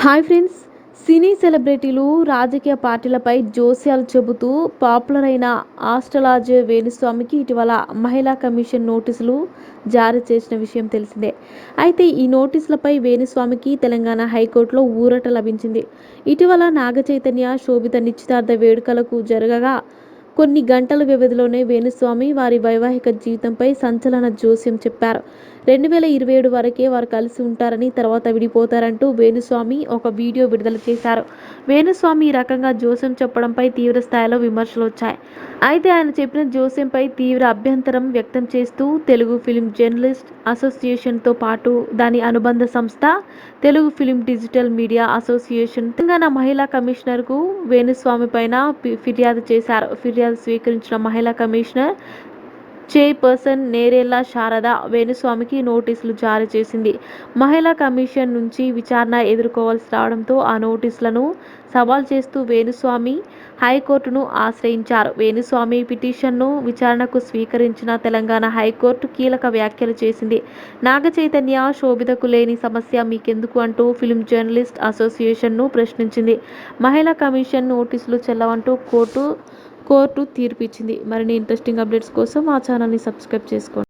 Hi friends. సినీ సెలబ్రిటీలు, రాజకీయ పార్టీలపై జోస్యాలు చెబుతూ పాపులర్ అయిన ఆస్ట్రాలజర్ వేణుస్వామికి ఇటీవల మహిళా కమిషన్ నోటీసులు జారీ చేసిన విషయం తెలిసిందే. అయితే ఈ నోటీసులపై వేణుస్వామికి తెలంగాణ హైకోర్టులో ఊరట లభించింది. ఇటీవల నాగచైతన్య, శోభిత నిశ్చితార్థ వేడుకలకు జరగగా కొన్ని గంటల వ్యవధిలోనే వేణుస్వామి వారి వైవాహిక జీవితంపై సంచలన జోస్యం చెప్పారు. 2027 వరకే వారు కలిసి ఉంటారని, తర్వాత విడిపోతారంటూ వేణుస్వామి ఒక వీడియో విడుదల చేశారు. వేణుస్వామి ఈ రకంగా జోస్యం చెప్పడంపై తీవ్ర స్థాయిలో విమర్శలు వచ్చాయి. అయితే ఆయన చెప్పిన జోస్యంపై తీవ్ర అభ్యంతరం వ్యక్తం చేస్తూ తెలుగు ఫిలిం జర్నలిస్ట్ అసోసియేషన్తో పాటు దాని అనుబంధ సంస్థ Telugu film digital media association Telangana మహిళా కమిషనర్కు వేణుస్వామిపైన ఫిర్యాదు చేశారు. ఫిర్యాదు స్వీకరించిన మహిళా కమిషనర్ చైర్పర్సన్ నేరెళ్ల శారద వేణుస్వామికి నోటీసులు జారీ చేసింది. మహిళా కమిషన్ నుంచి విచారణ ఎదుర్కోవాల్సి రావడంతో ఆ నోటీసులను సవాల్ చేస్తూ వేణుస్వామి హైకోర్టును ఆశ్రయించారు. వేణుస్వామి పిటిషన్ను విచారణకు స్వీకరించిన తెలంగాణ హైకోర్టు కీలక వ్యాఖ్యలు చేసింది. నాగచైతన్య, శోభితకు లేని సమస్య మీకెందుకు అంటూ ఫిలిం జర్నలిస్ట్ అసోసియేషన్ను ప్రశ్నించింది. మహిళా కమిషన్ నోటీసులు చెల్లవంటూ కోర్టు తీర్పు ఇచ్చింది. మరిన్ని ఇంట్రెస్టింగ్ అప్డేట్స్ కోసం మా ఛానల్ని సబ్స్క్రైబ్ చేసుకోండి.